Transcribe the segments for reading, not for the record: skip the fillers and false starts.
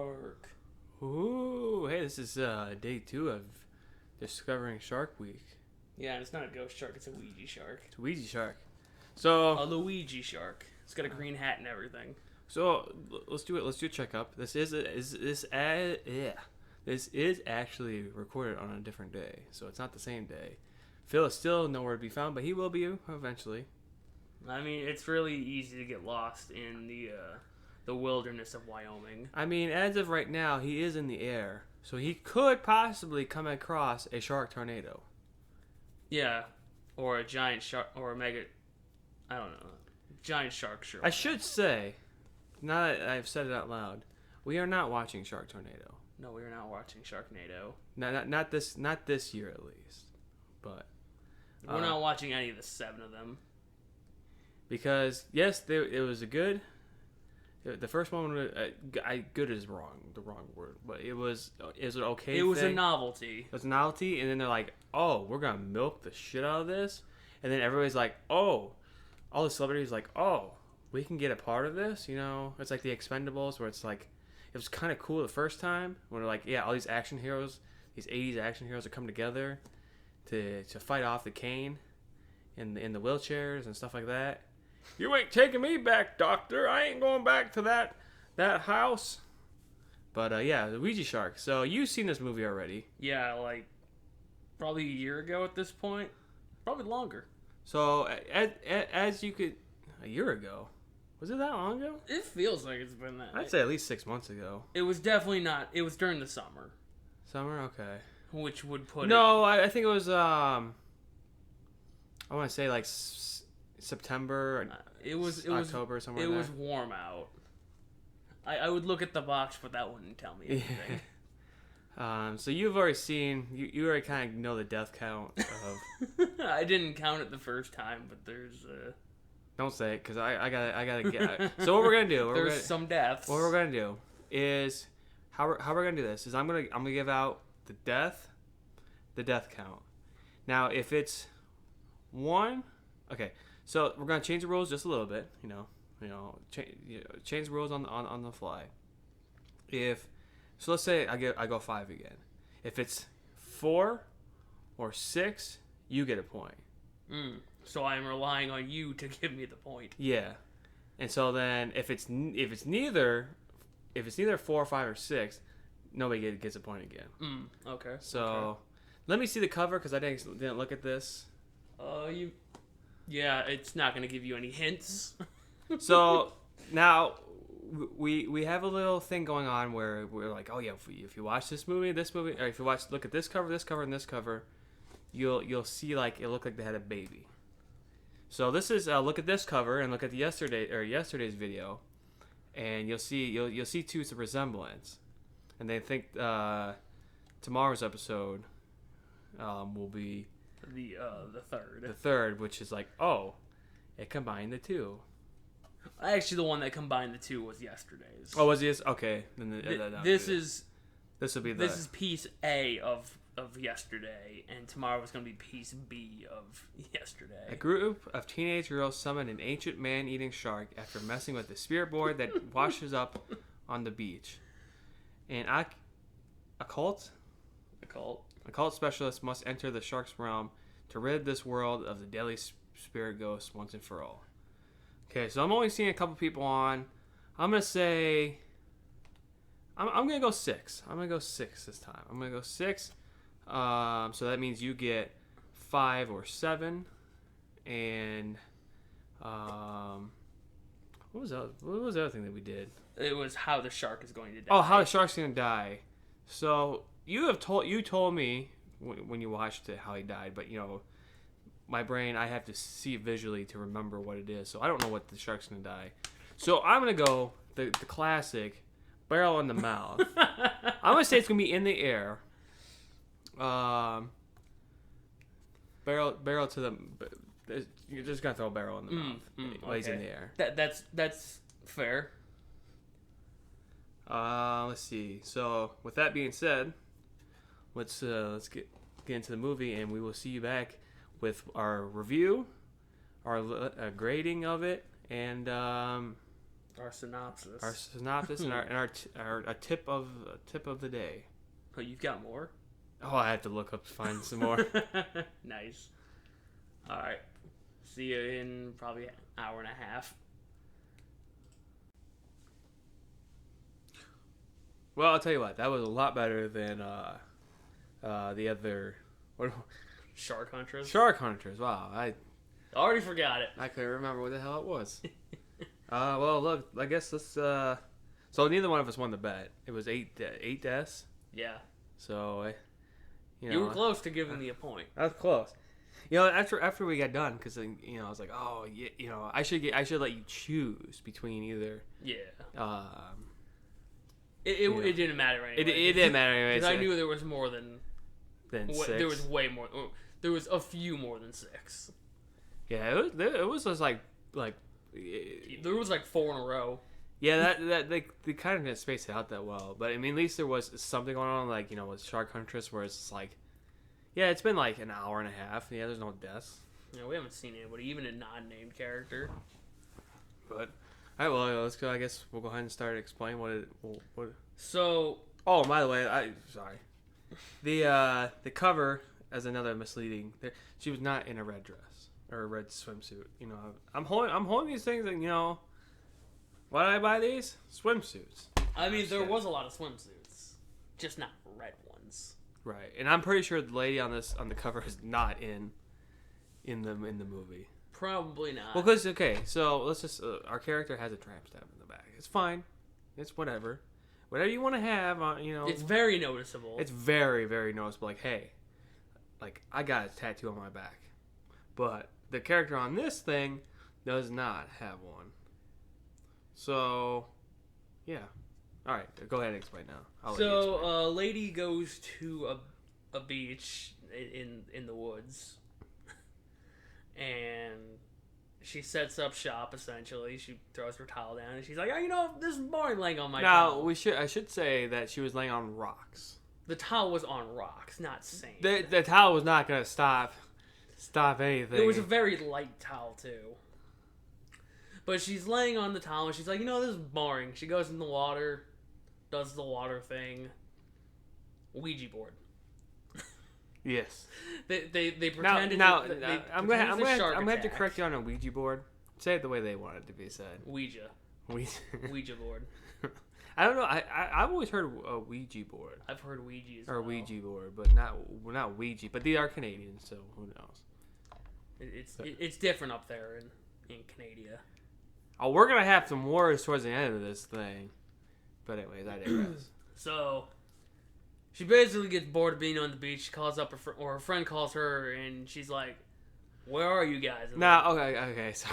shark. Ooh, hey, this is day 2 of Discovering Shark Week. Yeah, and it's not a ghost shark, it's a Ouija shark. It's a Ouija shark. So A Luigi shark. It's got a green hat and everything. So let's do it. Let's do a checkup. This is actually recorded on a different day, so it's not the same day. Phil is still nowhere to be found, but he will be eventually. I mean, it's really easy to get lost in the wilderness of Wyoming. I mean, as of right now, he is in the air, so he could possibly come across a shark tornado. Yeah, or a giant shark, or a mega. I don't know. Giant shark sure. I should say, now that I've said it out loud, we are not watching Shark Tornado. No, we are not watching Sharknado. Not this year at least, but we're not watching any of the 7 of them. Because yes, it was a good. The first one was good is the wrong word, but it was an okay. It was thing. a novelty. It was a novelty, and then they're like, "Oh, we're gonna milk the shit out of this," and then everybody's like, "Oh." All the celebrities like, oh, we can get a part of this, you know? It's like the Expendables, where it's like, it was kind of cool the first time, when they're like, yeah, all these action heroes, these 80s action heroes are coming together to fight off the Kane in the wheelchairs and stuff like that. You ain't taking me back, doctor. I ain't going back to that house. But yeah, the Ouija shark. So you've seen this movie already. Yeah, like probably a year ago at this point. Probably longer. So, as you could, a year ago, was it that long ago? It feels like it's been that. I'd say at least 6 months ago. It was definitely not. It was during the summer. Summer, okay. Which would put I think it was. I want to say like September. It was October, somewhere. It was warm out. I would look at the box, but that wouldn't tell me anything. So you've already seen, you already kind of know the death count of... I didn't count it the first time, but there's... Don't say it, because I gotta get... So what we're going to do... There's some deaths. What we're going to do is... How we're going to do this is I'm gonna give out the death count. Now, if it's 1... Okay, so we're going to change the rules just a little bit, change the rules on the fly. So let's say I go 5 again. If it's 4 or 6, you get a point. So I'm relying on you to give me the point. Yeah, and so then if it's neither 4, 5, or 6, nobody gets a point again. Okay. So let me see the cover because I didn't look at this. Yeah, it's not gonna give you any hints. So now. We have a little thing going on where we're like, oh yeah, if you watch this movie, or if you look at this cover, and this cover, you'll see like it looked like they had a baby. So this is look at this cover and look at yesterday's video, and you'll see too some resemblance, and they think tomorrow's episode will be the third, which is like, oh, it combined the two. Actually, the one that combined the two was yesterday's. Oh, was this? Okay. Then this is piece A of yesterday, and tomorrow is going to be piece B of yesterday. A group of teenage girls summon an ancient man-eating shark after messing with the spirit board that washes up on the beach. And a cult specialist must enter the shark's realm to rid this world of the deadly spirit ghosts once and for all. Okay, so I'm only seeing a couple people on. I'm gonna say I'm gonna go 6. I'm gonna go 6 this time. I'm gonna go 6. So that means you get 5 or 7. And what was the other thing that we did? It was how the shark is going to die. Oh, how the shark's gonna die. So you told me when you watched it how he died, but my brain, I have to see it visually to remember what it is. So I don't know what the shark's going to die. So I'm going to go the classic barrel in the mouth. I'm going to say it's going to be in the air. Barrel to the... You're just going to throw a barrel in the mouth while he's in the air. That's fair. Let's see. So with that being said, let's get into the movie, and we will see you back with our review, our grading of it, and Our synopsis. Our synopsis and our tip of the day. Oh, you've got more? Oh, I have to look up to find some more. Nice. All right. See you in probably an hour and a half. Well, I'll tell you what. That was a lot better than the other. What? Shark Hunters. Shark Hunters. Wow, I already forgot it. I couldn't remember what the hell it was. Well, look. I guess let's. So neither one of us won the bet. It was 8 deaths. Yeah. So, you were close to giving me a point. I was close. After we got done, because I was like, oh, yeah, I should let you choose between either. Yeah. It didn't matter anyway. It didn't matter anyway. Because I knew there was more than 6. There was way more. There was a few more than 6. Yeah, it was just like there was like 4 in a row. Yeah, that they kind of didn't space it out that well. But I mean, at least there was something going on, like with Shark Huntress, where it's like, yeah, it's been like an hour and a half. Yeah, there's no deaths. Yeah, we haven't seen anybody, even a non-named character. But all right, well, let's go. I guess we'll go ahead and start explaining what. So. Oh, by the way, sorry. The cover as another misleading. She was not in a red dress or a red swimsuit. I'm holding these things, and why did I buy these? Swimsuits. I mean, there was a lot of swimsuits, just not red ones. Right, and I'm pretty sure the lady on the cover is not in the movie. Probably not. Well, because so let's just our character has a tramp stamp in the back. It's fine. It's whatever you want to have. It's very noticeable. It's very, very noticeable. Like, hey, I got a tattoo on my back, but the character on this thing does not have one. So, yeah. All right, go ahead and explain now. So, a lady goes to a beach in the woods, and she sets up shop. Essentially, she throws her towel down, and she's like, "Oh, this is boring laying on my towel." I should say that she was laying on rocks. The towel was on rocks, not sand. The towel was not gonna stop anything. It was a very light towel too. But she's laying on the towel, and she's like, this is boring. She goes in the water, does the water thing. Ouija board. Yes. They pretended. I'm gonna have to correct you on a Ouija board. Say it the way they want it to be said. Ouija board. I don't know. I've always heard a Ouija board. I've heard Ouija as or well. Ouija board, but not Ouija. But they are Canadian, so who knows? It's different up there in Canada. Oh, we're gonna have some words towards the end of this thing. But anyways, I digress. So, she basically gets bored of being on the beach. She calls up her friend calls her, and she's like, "Where are you guys?" Okay. So,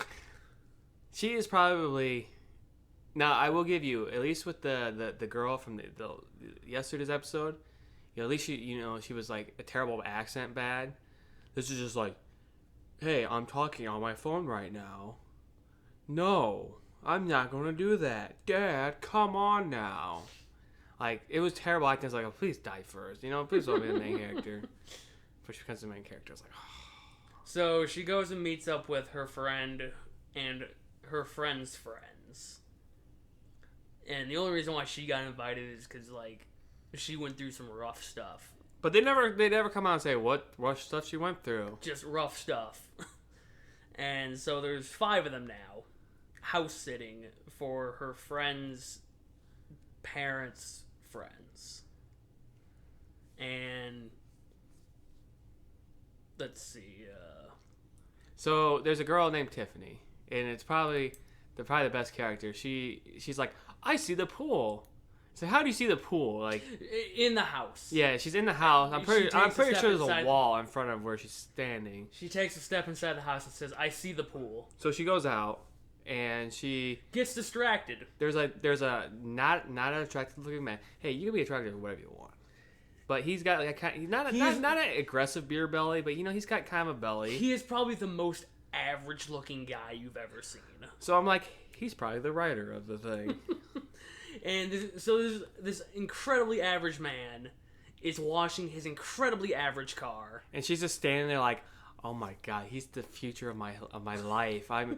she is probably. Now, I will give you, at least with the girl from the yesterday's episode, at least she was like a terrible accent bad. This is just like, hey, I'm talking on my phone right now. No, I'm not going to do that. Dad, come on now. Like, it was terrible acting. I was like, oh, please die first. Please don't be the main character. But she becomes the main character. I was like, oh. So she goes and meets up with her friend and her friend's friends. And the only reason why she got invited is because, she went through some rough stuff. But they never come out and say what rough stuff she went through. Just rough stuff. And so there's 5 of them now, house sitting for her friend's parents' friends. And let's see. So there's a girl named Tiffany, and it's probably the best character. She's like, I see the pool. So how do you see the pool? Like in the house. Yeah, she's in the house. I'm pretty sure there's a wall in front of where she's standing. She takes a step inside the house and says, "I see the pool." So she goes out and she gets distracted. There's a not an attractive looking man. Hey, you can be attractive to whatever you want. But he's got he's not an aggressive beer belly, but he's got kind of a belly. He is probably the most average looking guy you've ever seen. So I'm like, he's probably the writer of the thing. And this incredibly average man is washing his incredibly average car. And she's just standing there like, oh my god, he's the future of my life. I'm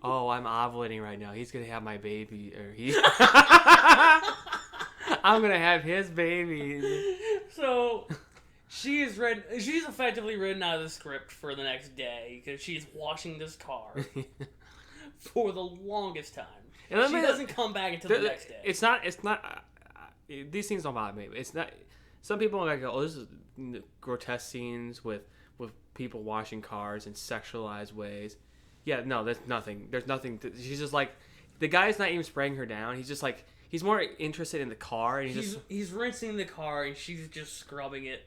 ovulating right now. He's gonna have my baby, or I'm gonna have his baby. So she's effectively written out of the script for the next day because she's washing this car for the longest time. She doesn't come back until the next day. It's not. These things don't bother me. It's not. Some people are like, oh, this is grotesque scenes with people washing cars in sexualized ways. Yeah, no, there's nothing. There's nothing. She's just like, the guy's not even spraying her down. He's just like, he's more interested in the car, and he's rinsing the car, and she's just scrubbing it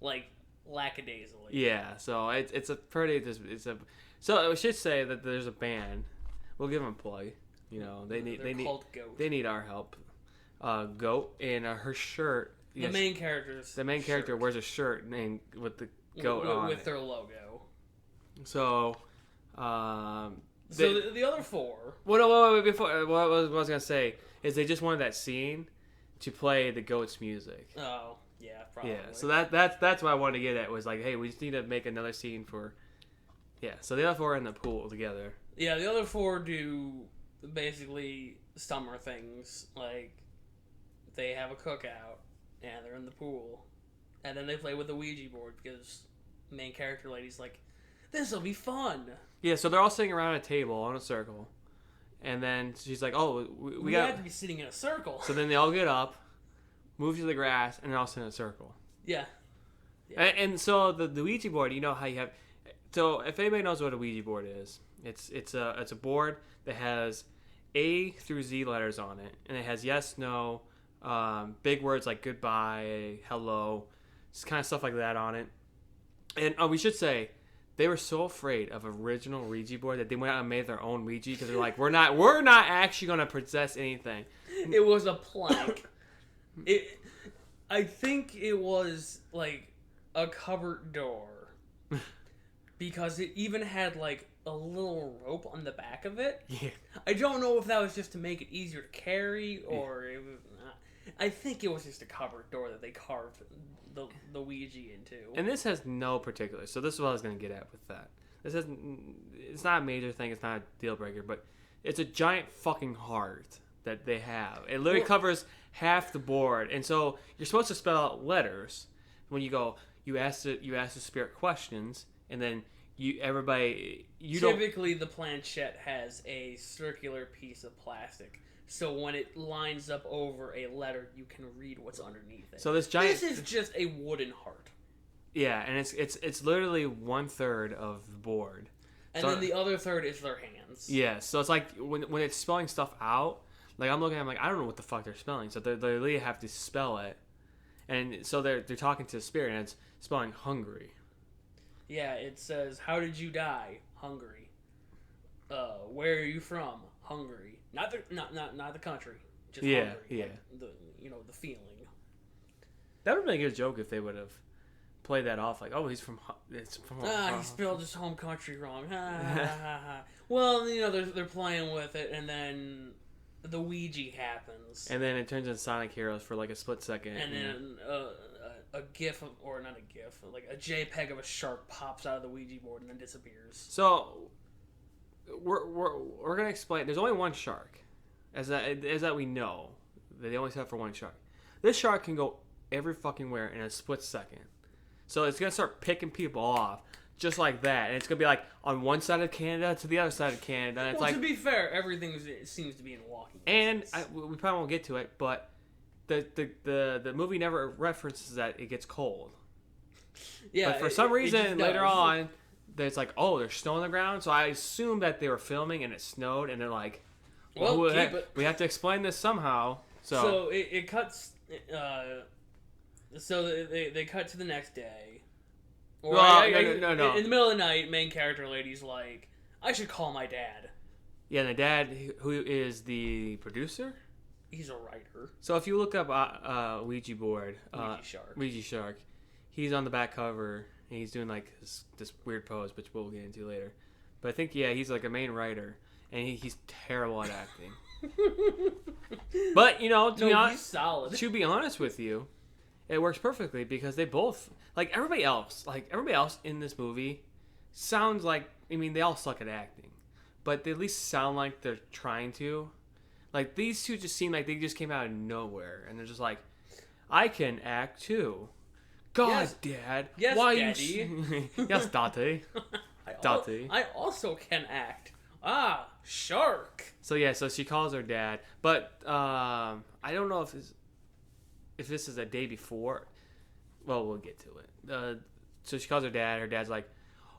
like lackadaisically. Yeah, so it's a pretty. So I should say that there's a band. We'll give them a plug. You know, they need Goat. They need our help. Goat, and her shirt. The main character wears a shirt named with the goat on with it. their logo. So, the other four. Well, before what I was gonna say is they just wanted that scene to play the goat's music. Oh yeah, probably. Yeah, so that's what I wanted to get at was like, hey, we just need to make another scene for. Yeah, so the other four are in the pool together. Yeah, the other four do basically summer things, like they have a cookout and they're in the pool, and then they play with the Ouija board because main character lady's like, this will be fun. Yeah, so they're all sitting around a table on a circle, and then she's like, oh, we have to be sitting in a circle. So then they all get up, move to the grass, and they're all sit in a circle. Yeah. And so the Ouija board, you know how you have. So if anybody knows what a Ouija board is, it's a board that has A through Z letters on it, and it has yes, no, big words like goodbye, hello, just kind of stuff like that on it. And we should say they were so afraid of original Ouija board that they went out and made their own Ouija because they're like, we're not actually gonna possess anything. It was a plank. I think it was like a cupboard door. Because it even had, like, a little rope on the back of it. Yeah. I don't know if that was just to make it easier to carry, or it was not. I think it was just a cupboard door that they carved the Ouija into. And this has no particulars, so this is what I was going to get at with that. It's not a major thing, it's not a deal breaker, but it's a giant fucking heart that they have. It literally covers half the board, and so you're supposed to spell out letters. When you go, you ask the spirit questions, and then typically the planchette has a circular piece of plastic, so when it lines up over a letter, you can read what's underneath it. So this is just a wooden heart. Yeah, and it's literally 1/3 of the board, and then the other third is their hands. Yeah, so it's like when it's spelling stuff out, like I'm looking at, I'm like, I don't know what the fuck they're spelling, so they literally have to spell it, and so they're talking to the spirit, and it's spelling hungry. Yeah, it says, how did you die? Hungry. Where are you from? Hungry. Not the country. Just hungry. Yeah. Like the feeling. That would have been a good joke if they would have played that off like, oh, he's from he spelled his home country wrong. Well, they're playing with it, and then the Ouija happens. And then it turns into Sonic Heroes for like a split second. And then a GIF, or not a GIF, like a JPEG of a shark pops out of the Ouija board and then disappears. So we're gonna explain. There's only one shark, as that we know. That they only set for one shark. This shark can go every fucking where in a split second. So it's gonna start picking people off just like that, and it's gonna be like on one side of Canada to the other side of Canada. And it's to be fair, everything seems to be in walking distance. And we probably won't get to it, but. The movie never references that it gets cold. Yeah, but for some reason later on, there's like, oh, there's snow on the ground. So I assume that they were filming and it snowed, and they're like, we have to explain this somehow. So it cuts. So they cut to the next day. No. In the middle of the night, main character lady's like, I should call my dad. Yeah, and the dad, who is the producer. He's a writer. So if you look up Ouija board, Ouija shark, he's on the back cover and he's doing like this weird pose, which we'll get into later. But I think he's like a main writer, and he's terrible at acting. But he's solid. To be honest with you, it works perfectly because they both everybody else in this movie sounds like, I mean, they all suck at acting, but they at least sound like they're trying to. Like, these two just seem like they just came out of nowhere, and they're just like, I can act too. God, Yes. Dad. Yes, why Daddy. You... Yes, Date. Date. I also can act. Ah, shark. So she calls her dad, but I don't know if this is a day before. Well, we'll get to it. So she calls her dad. Her dad's like,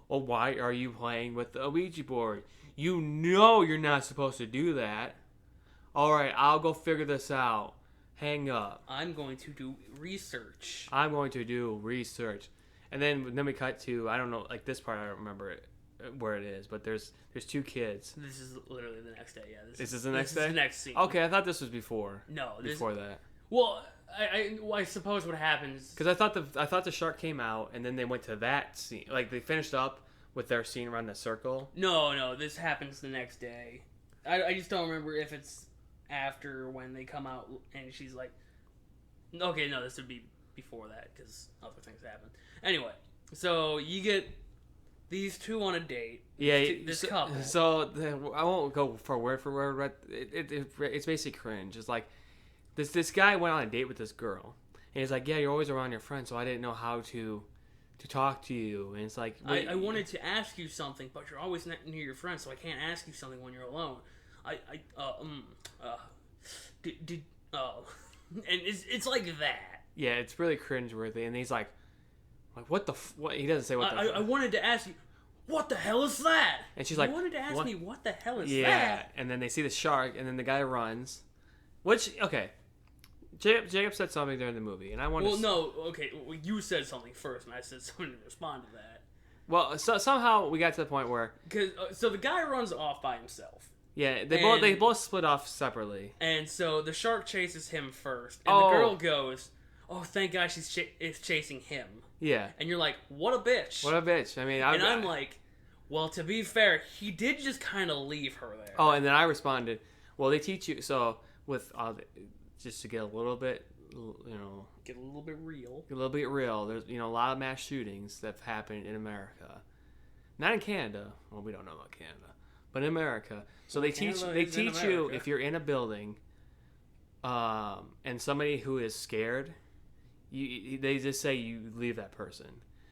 "Oh, why are you playing with the Ouija board? You know you're not supposed to do that." All right, I'll go figure this out. Hang up. I'm going to do research. I'm going to do research, and then we cut to, I don't know, like this part I don't remember where it is, but there's two kids. This is literally the next day. Yeah, This is the next day. This is the next scene. Okay, I thought this was before. No, before that. Well, I suppose what happens, because I thought the shark came out and then they went to that scene, like they finished up with their scene around the circle. No, this happens the next day. I just don't remember if it's after when they come out and she's like, okay, no, this would be before that because other things happen. Anyway, so you get these two on a date. Yeah, this couple. So I won't go for word, but it's basically cringe. It's like this guy went on a date with this girl, and he's like, "Yeah, you're always around your friends, so I didn't know how to talk to you." And it's like, I wanted to ask you something, but you're always near your friends, so I can't ask you something when you're alone. And it's like that. Yeah, it's really cringeworthy, and he's like, what the what? He doesn't say what the. I wanted to ask you, what the hell is that? And she's like, you wanted to ask me what the hell is that? Yeah, and then they see the shark, and then the guy runs. Which, okay, Jacob said something during the movie, and I wanted. Well, no, okay, well, you said something first, and I said something to respond to that. Well, so somehow we got to the point where. So the guy runs off by himself. Yeah, they both split off separately. And so the shark chases him first, and the girl goes, "Oh, thank God she's chasing him." Yeah. And you're like, "What a bitch!" What a bitch! I mean, I'm like, well, to be fair, he did just kind of leave her there. Oh, and then I responded, "Well, they teach you so with just to get a little bit, get a little bit real. There's a lot of mass shootings that have happened in America, not in Canada. Well, we don't know about Canada, but in America. So they teach you if you're in a building, and somebody who is scared, they just say you leave that person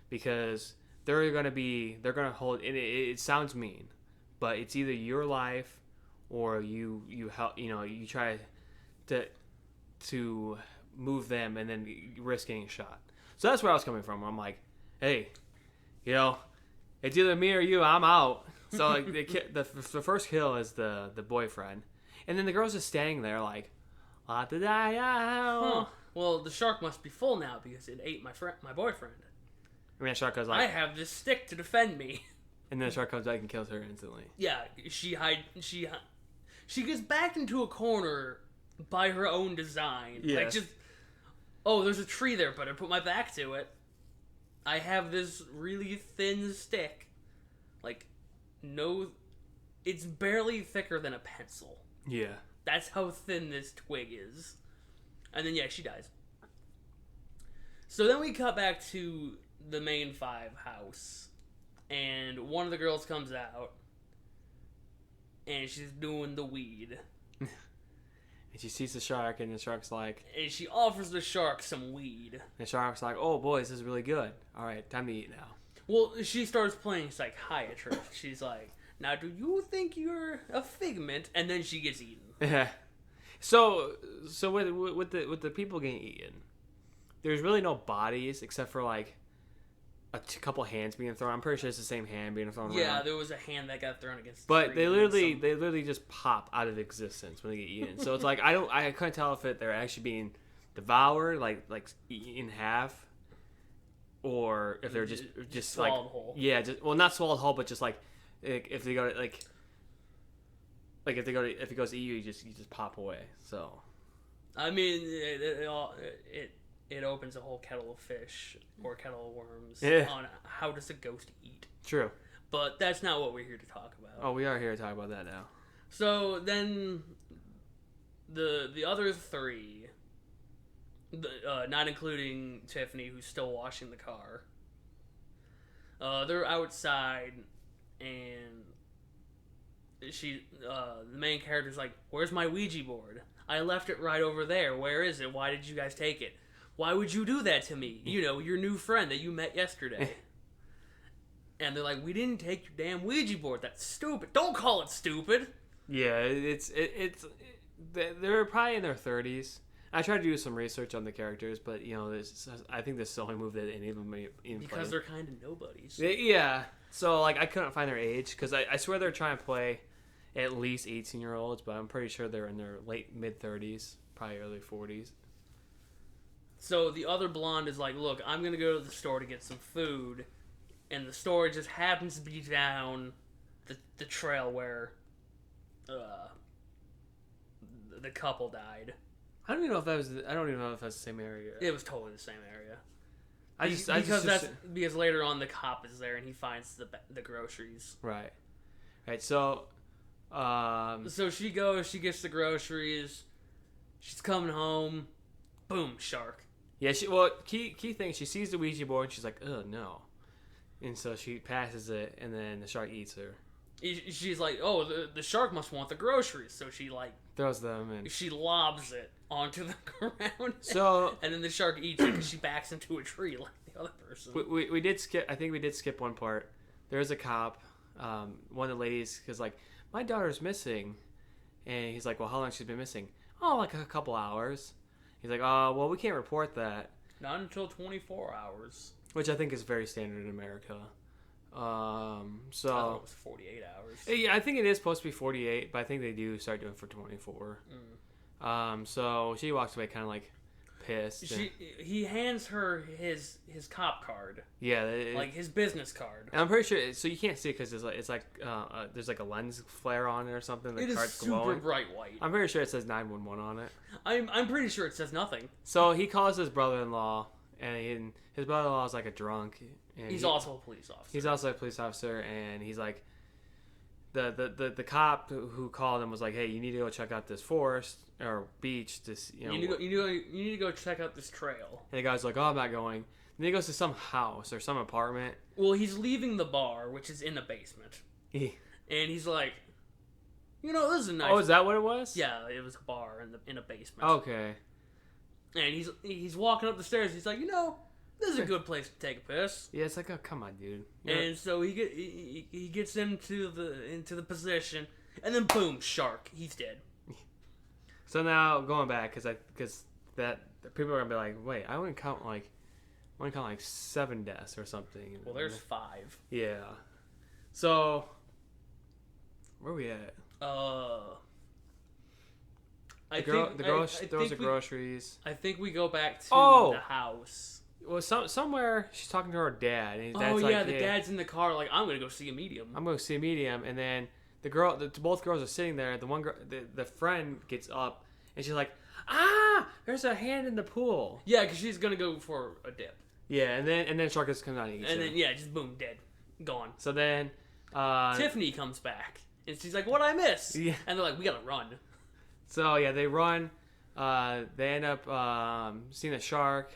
because they're gonna hold. It sounds mean, but it's either your life or you help. You try to move them and then risk getting shot. So that's where I was coming from. I'm like, hey, it's either me or you. I'm out. So like the first kill is the boyfriend, and then the girl's just standing there like, huh. Well, the shark must be full now because it ate my boyfriend. I mean, the shark goes like, I have this stick to defend me. And then the shark comes back and kills her instantly. Yeah, she gets backed into a corner by her own design. Yes. Like there's a tree there, but I put my back to it. I have this really thin stick. Like, no, it's barely thicker than a pencil. Yeah. That's how thin this twig is. And then, yeah, she dies. So then we cut back to the main five house. And one of the girls comes out. And she's doing the weed. And she sees the shark, and the shark's like... And she offers the shark some weed. And the shark's like, oh, boy, this is really good. All right, time to eat now. Well, she starts playing psychiatrist. She's like, now do you think you're a figment? And then she gets eaten. Yeah. So with the people getting eaten, there's really no bodies except for like a couple hands being thrown. I'm pretty sure it's the same hand being thrown around. Yeah, there was a hand that got thrown against the But tree. they literally just pop out of existence when they get eaten. So it's like I couldn't tell if they're actually being devoured, like eaten in half, or if they're just like swallowed whole. Yeah, not swallowed whole, but just like if they go to if it goes to eat you, you just pop away. So, I mean, it opens a whole kettle of fish or kettle of worms on how does a ghost eat. True. But that's not what we're here to talk about. Oh, we are here to talk about that now. So then, the other three, not including Tiffany, who's still washing the car, They're outside, and the main character's like, "Where's my Ouija board? I left it right over there. Where is it? Why did you guys take it? Why would you do that to me? You know, your new friend that you met yesterday." And they're like, "We didn't take your damn Ouija board. That's stupid. Don't call it stupid." Yeah, they're probably in their 30s. I tried to do some research on the characters, but I think this is the only move that any of them even because they're kind of nobodies. Yeah, so like I couldn't find their age because I swear they're trying to play at least 18-year-olds, but I'm pretty sure they're in their mid 30s, probably early 40s. So the other blonde is like, "Look, I'm gonna go to the store to get some food," and the store just happens to be down the trail where the couple died. I don't even know if that was the same area. It was totally the same area. Because later on the cop is there and he finds the groceries. Right. So, so she goes, she gets the groceries. She's coming home. Boom, shark. Yeah. Key thing. She sees the Ouija board and she's like, "Oh no," and so she passes it, and then the shark eats her. She's like, "Oh, the shark must want the groceries," so she throws them and she lobs it onto the ground. So and then the shark eats it because she backs into a tree like the other person. We did skip. I think we did skip one part. There's a cop. One of the ladies is like, "My daughter's missing," and he's like, "Well, how long she's been missing?" "Oh, like a couple hours." He's like, "Oh, well, we can't report that." Not until 24 hours. Which I think is very standard in America. So I thought it was 48 hours. Yeah, I think it is supposed to be 48, but I think they do start doing it for 24. So she walks away kind of like pissed. He hands her his cop card. Yeah, like his business card. And I'm pretty sure. So you can't see it because it's like there's like a lens flare on it or something. It is super bright white. I'm pretty sure it says 911 on it. I'm pretty sure it says nothing. So he calls his brother-in-law, and his brother-in-law is like a drunk. And he's also a police officer. He's also a police officer, and he's like, the cop who called him was like, "Hey, you need to go check out this forest or beach. You need to go check out this trail." And the guy's like, "Oh, I'm not going." And then he goes to some house or some apartment. Well, he's leaving the bar, which is in the basement, and he's like, "This is a nice." Oh, is that what it was? Yeah, it was a bar in a basement. Okay. And he's walking up the stairs. He's like, "This is a good place to take a piss." Yeah, it's like, oh, come on, dude. And so he gets into the position, and then boom, shark. He's dead. So now going back, because people are gonna be like, wait, I want to count like 7 deaths or something. Well, there's 5. Yeah. So where are we at? The girl throws the groceries. I think we go back to the house. Well, somewhere she's talking to her dad. And his dad's the dad's in the car. Like, I'm gonna go see a medium. I'm gonna see a medium, and then both girls are sitting there. The one girl, the friend gets up, and she's like, there's a hand in the pool. Yeah, because she's gonna go for a dip. Yeah, and then shark just comes out and eats her. And then just boom, dead, gone. So then Tiffany comes back, and she's like, "What I miss?" Yeah. And they're like, "We gotta run." So yeah, they run. They end up seeing a shark.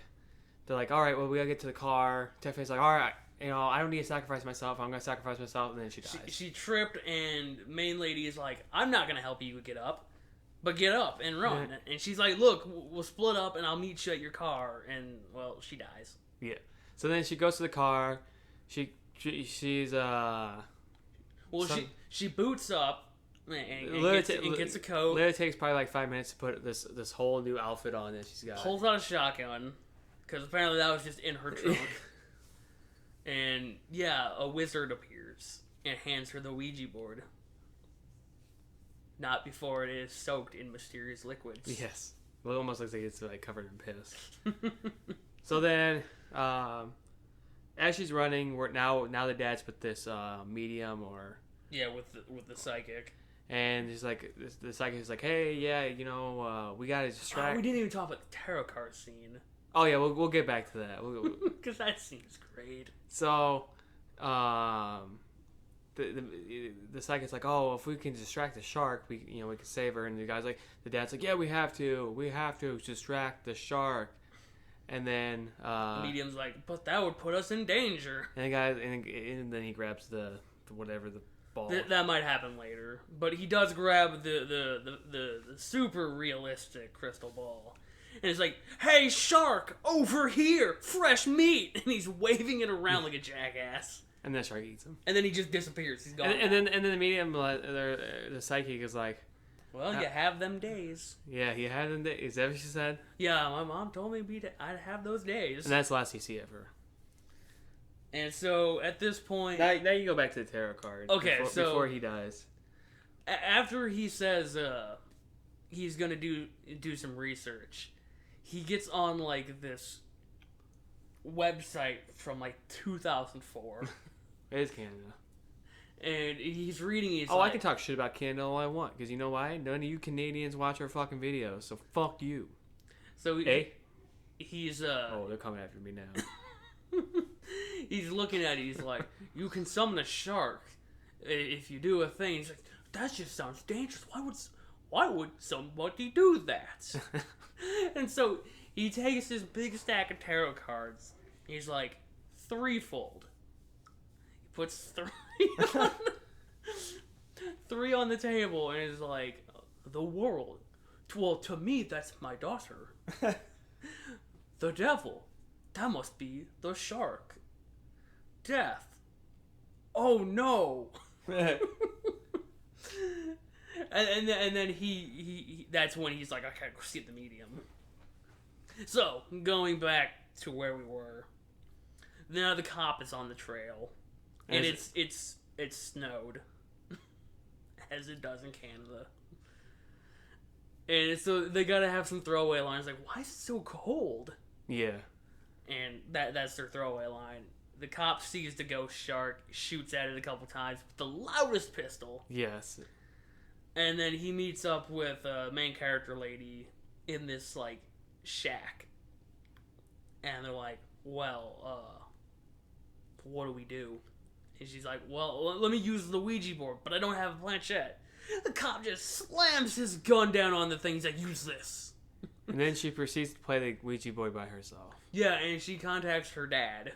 They're like, "All right, well, we gotta get to the car." Tiffany's like, "All right, I don't need to sacrifice myself. I'm gonna sacrifice myself," and then she dies. She tripped, and main lady is like, "I'm not gonna help you get up, but get up and run." Yeah. And she's like, "Look, we'll split up, and I'll meet you at your car." And well, she dies. Yeah. So then she goes to the car. She's she boots up. And gets a coat. Literally takes probably like 5 minutes to put this whole new outfit on that she's got. Pulls out a shotgun, because apparently that was just in her trunk. And a wizard appears and hands her the Ouija board. Not before it is soaked in mysterious liquids. Yes. Well, it almost looks like it's like covered in piss. So then, as she's running, now the dad's with this medium or with the psychic. And he's like, the psychic is like, "Hey, we gotta distract." We didn't even talk about the tarot card scene. Oh yeah, we'll get back to that. Because that scene's great. So, the psychic's like, "Oh, if we can distract the shark, we can save her." And the dad's like, "Yeah, we have to distract the shark." And then Medium's like, but that would put us in danger. And the guy, and then he grabs the whatever the ball. That might happen later, but he does grab the super realistic crystal ball, and it's like, "Hey, shark, over here, fresh meat!" And he's waving it around like a jackass. And then the shark eats him. And then he just disappears. He's gone. And then the medium, the psychic is like, "Well, you have them days." Yeah, he had them days. Is that what she said? Yeah, my mom told me I'd have those days. And that's the last you see of her. And so at this point, now you go back to the tarot card. Okay, before he dies. After he says he's gonna do some research, he gets on like this website from like 2004. It is Canada. And he's reading it. I can talk shit about Canada all I want, because you know why? None of you Canadians watch our fucking videos, so fuck you. So he's oh, they're coming after me now. He's looking at it. He's like, you can summon a shark if you do a thing. He's like, that just sounds dangerous. Why would somebody do that? And so he takes his big stack of tarot cards. He's like, threefold. He puts three on the table and is like, the world. Well, to me, that's my daughter. The devil. That must be the shark. Death. Oh no. and then he that's when he's like, I gotta go see the medium. So, going back to where we were. Now the cop is on the trail. And it's snowed. As it does in Canada. And so they gotta have some throwaway lines like, why is it so cold? Yeah. And that's their throwaway line. The cop sees the ghost shark, shoots at it a couple times with the loudest pistol. Yes. And then he meets up with a main character lady in this, like, shack. And they're like, well, what do we do? And she's like, well, let me use the Ouija board, but I don't have a planchette. The cop just slams his gun down on the thing. He's like, use this. And then she proceeds to play the Ouija board by herself. Yeah, and she contacts her dad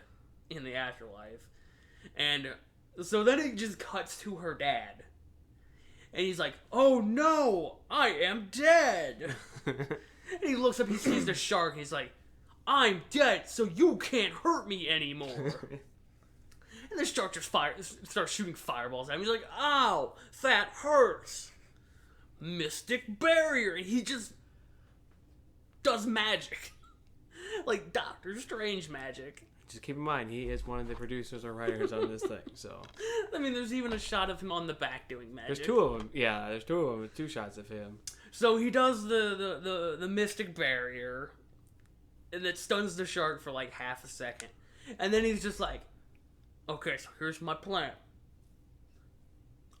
in the afterlife. And so then it just cuts to her dad. And he's like, oh no, I am dead. And he looks up, he sees the shark, and he's like, I'm dead, so you can't hurt me anymore. And the shark just starts shooting fireballs at him. He's like, ow, that hurts. Mystic barrier. And he just does magic. Like Doctor Strange magic. Just keep in mind, he is one of the producers or writers on this thing, so. I mean, there's even a shot of him on the back doing magic. There's two of them. Yeah, there's two of them. 2 shots of him. So he does the mystic barrier, and it stuns the shark for like half a second. And then he's just like, okay, so here's my plan.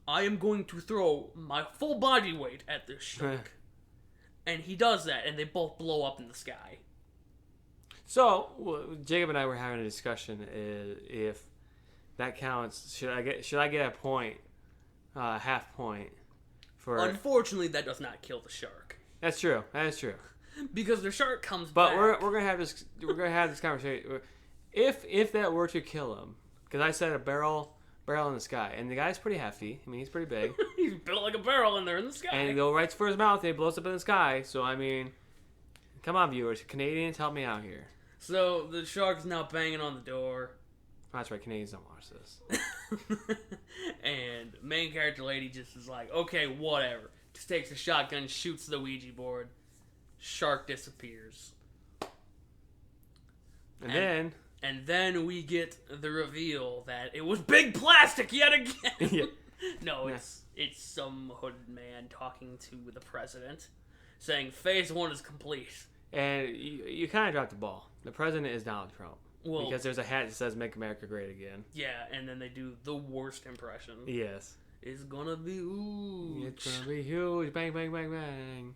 I am going to throw my full body weight at this shark. And he does that, and they both blow up in the sky. So, Jacob and I were having a discussion if that counts. Should I get a point, half point for? Unfortunately, that does not kill the shark. That's true. That is true. Because the shark comes but back. But we're gonna have this conversation. If that were to kill him, because I said a barrel in the sky, and the guy's pretty hefty. I mean, he's pretty big. He's built like a barrel in there in the sky. And he goes right for his mouth, and he blows up in the sky. So I mean, come on, viewers, Canadians, help me out here. So the shark's now banging on the door. That's right, Canadians don't watch this. And main character lady just is like, okay, whatever. Just takes a shotgun, shoots the Ouija board. Shark disappears. And then we get the reveal that it was big plastic yet again. Yeah. No, it's some hooded man talking to the president, saying phase 1 is complete. And you kind of dropped the ball. The president is Donald Trump. Well, because there's a hat that says "Make America Great Again." Yeah, and then they do the worst impression. Yes. It's gonna be huge. It's gonna be huge. Bang, bang, bang, bang.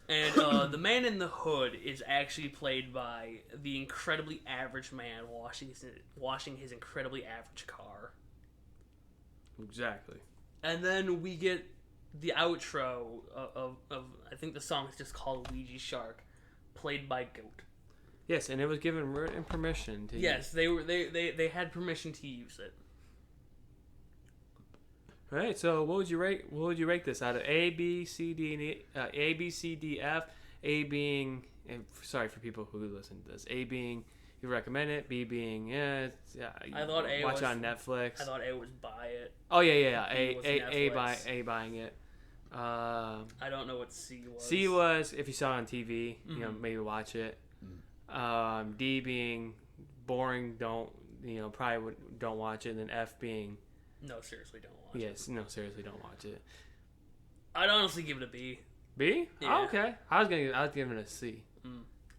And the man in the hood is actually played by the incredibly average man washing his incredibly average car. Exactly. And then we get the outro of I think the song is just called Ouija Shark, played by Goat. Yes, and it was given written permission to. Yes, they had permission to use it. All right, so what would you rate? What would you rate this out of A, B, C, D, and E, A, B, C, D, F? A being, and sorry for people who listen to this. A being you recommend it. B being I thought A watch was, it on Netflix. I thought A was buy it. Oh yeah. A buying it. I don't know what C was. C was if you saw it on TV, maybe watch it. D being boring, probably don't watch it. And then F being no, seriously, don't watch it. Yes, no, seriously, don't watch it. I'd honestly give it a B. B? Yeah. Oh, okay. I was giving it a C.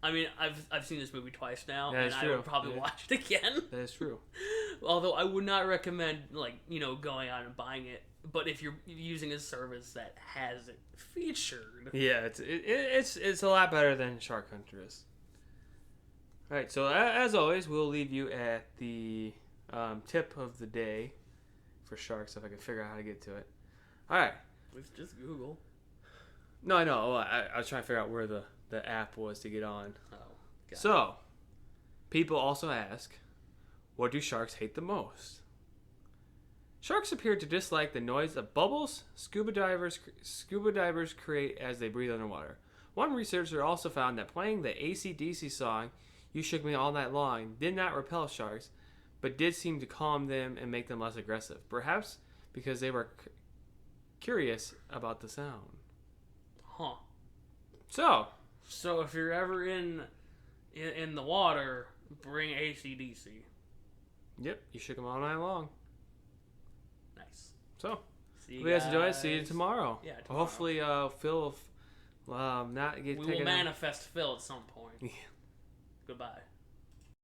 I mean, I've seen this movie twice now, That is and true. I would probably watch it again. That is true. Although I would not recommend going out and buying it. But if you're using a service that has it featured, Yeah, it's a lot better than Shark Huntress. All right, so as always, we'll leave you at the tip of the day for sharks, if I can figure out how to get to it. All right. it's just Google. No, I know. I was trying to figure out where the app was to get on. Oh, God. So, people also ask, what do sharks hate the most? Sharks appear to dislike the noise of bubbles scuba divers create as they breathe underwater. One researcher also found that playing the AC/DC song "You Shook Me All Night Long" did not repel sharks, but did seem to calm them and make them less aggressive. Perhaps because they were curious about the sound. Huh. So if you're ever in the water, bring AC/DC. Yep, you shook them all night long. Nice. So, See you if you guys enjoy it, guys. see you tomorrow. Yeah, tomorrow. Hopefully, Phil will not get We taken will out. manifest Phil at some point. Yeah. Goodbye.